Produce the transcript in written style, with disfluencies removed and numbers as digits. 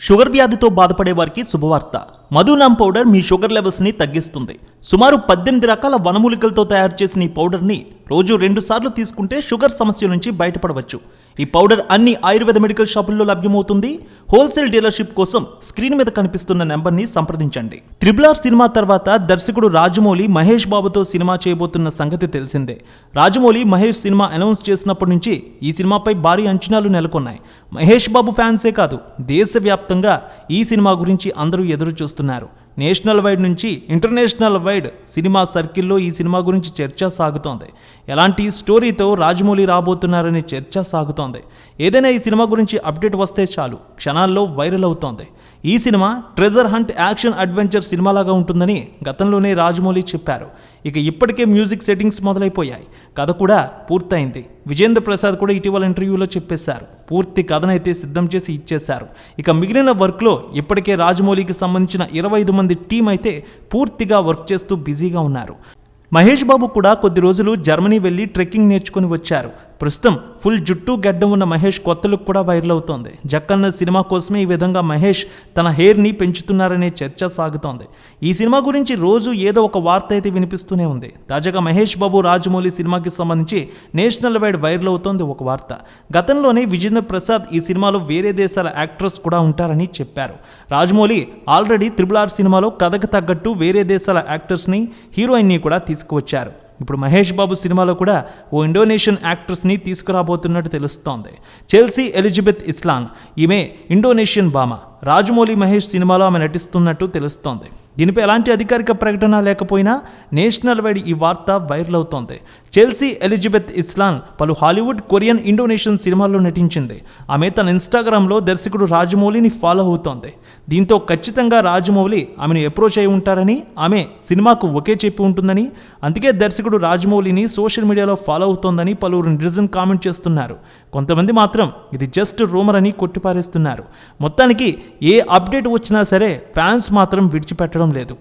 Sugar వ్యాధితో బాధపడే వారికి శుభవార్త. మధునామ్ పౌడర్ మీ షుగర్ లెవెల్స్ని తగ్గిస్తుంది. సుమారు 18 రకాల వనమూలికలతో తయారు చేసిన ఈ పౌడర్ని రోజు 2 సార్లు తీసుకుంటే షుగర్ సమస్య నుంచి బయటపడవచ్చు. ఈ పౌడర్ అన్ని ఆయుర్వేద మెడికల్ షాపుల్లో లభ్యమవుతుంది. హోల్సేల్ డీలర్షిప్ కోసం స్క్రీన్ మీద కనిపిస్తున్న నెంబర్ని సంప్రదించండి. RRR సినిమా తర్వాత దర్శకుడు రాజమౌళి మహేష్ బాబుతో సినిమా చేయబోతున్న సంగతి తెలిసిందే. రాజమౌళి మహేష్ సినిమా అనౌన్స్ చేసినప్పటి నుంచి ఈ సినిమాపై భారీ అంచనాలు నెలకొన్నాయి. మహేష్ బాబు ఫ్యాన్సే కాదు, దేశవ్యాప్తంగా ఈ సినిమా గురించి అందరూ ఎదురు చూస్తున్నారు. నేషనల్ వైడ్ నుంచి ఇంటర్నేషనల్ వైడ్ సినిమా సర్కిల్లో ఈ సినిమా గురించి చర్చ సాగుతోంది. ఎలాంటి స్టోరీతో రాజమౌళి రాబోతున్నారనే చర్చ సాగుతోంది. ఏదైనా ఈ సినిమా గురించి అప్డేట్ వస్తే చాలు క్షణాల్లో వైరల్ అవుతోంది. ఈ cinema treasure hunt action adventure సినిమాలాగా ఉంటుందని గతంలోనే రాజమౌళి చెప్పారు. ఇక ఇప్పటికే మ్యూజిక్ సెట్టింగ్స్ మొదలైపోయాయి. కథ కూడా పూర్తయింది. విజేంద్ర ప్రసాద్ కూడా ఇటీవల ఇంటర్వ్యూలో చెప్పేశారు. పూర్తి కథనైతే సిద్ధం చేసి ఇచ్చేశారు. ఇక మిగిలిన వర్క్లో ఇప్పటికే రాజమౌళికి సంబంధించిన 25 మంది టీం అయితే పూర్తిగా వర్క్ చేస్తూ బిజీగా ఉన్నారు. మహేష్ బాబు కూడా కొద్ది రోజులు జర్మనీ వెళ్ళి ట్రెక్కింగ్ నేర్చుకుని వచ్చారు. ప్రస్తుతం ఫుల్ జుట్టు గడ్డం ఉన్న మహేష్ కొత్త లుక్ కూడా వైరల్ అవుతోంది. జక్కన్న సినిమా కోసమే ఈ విధంగా మహేష్ తన హెయిర్ని పెంచుతున్నారనే చర్చ సాగుతోంది. ఈ సినిమా గురించి రోజు ఏదో ఒక వార్త అయితే వినిపిస్తూనే ఉంది. తాజాగా మహేష్ బాబు రాజమౌళి సినిమాకి సంబంధించి నేషనల్ వైడ్ వైరల్ అవుతోంది ఒక వార్త. గతంలోనే విజేంద్ర ప్రసాద్ ఈ సినిమాలో వేరే దేశాల యాక్టర్స్ కూడా ఉంటారని చెప్పారు. రాజమౌళి ఆల్రెడీ RRR సినిమాలో కథకు తగ్గట్టు వేరే దేశాల యాక్టర్స్ని హీరోయిన్ని కూడా తీసుకువచ్చారు. ఇప్పుడు మహేష్ బాబు సినిమాలో కూడా ఓ ఇండోనేషియన్ యాక్ట్రెస్ని తీసుకురాబోతున్నట్టు తెలుస్తోంది. Chelsea Elizabeth Islan. ఈమె ఇండోనేషియన్ భామ. రాజమౌళి మహేష్ సినిమాలో ఆమె నటిస్తున్నట్టు తెలుస్తోంది. దీనిపై ఎలాంటి అధికారిక ప్రకటన లేకపోయినా నేషనల్ వైడ్ ఈ వార్త వైరల్ అవుతోంది. చెల్సీ ఎలిజబెత్ ఇస్లాన్ పలు హాలీవుడ్, కొరియన్, ఇండోనేషియన్ సినిమాల్లో నటించింది. ఆమె తన ఇన్స్టాగ్రామ్లో దర్శకుడు రాజమౌళిని ఫాలో అవుతోంది. దీంతో ఖచ్చితంగా రాజమౌళి ఆమెను అప్రోచ్ అయి ఉంటారని, ఆమె సినిమాకు ఒకే చెప్పి ఉంటుందని, అందుకే దర్శకుడు రాజమౌళిని సోషల్ మీడియాలో ఫాలో అవుతోందని పలువురు నెటిజన్ కామెంట్ చేస్తున్నారు. కొంతమంది మాత్రం ఇది జస్ట్ రూమర్ అని కొట్టిపారేస్తున్నారు. మొత్తానికి ఏ అప్డేట్ వచ్చినా సరే ఫ్యాన్స్ మాత్రం విడిచిపెట్టడం లేదు.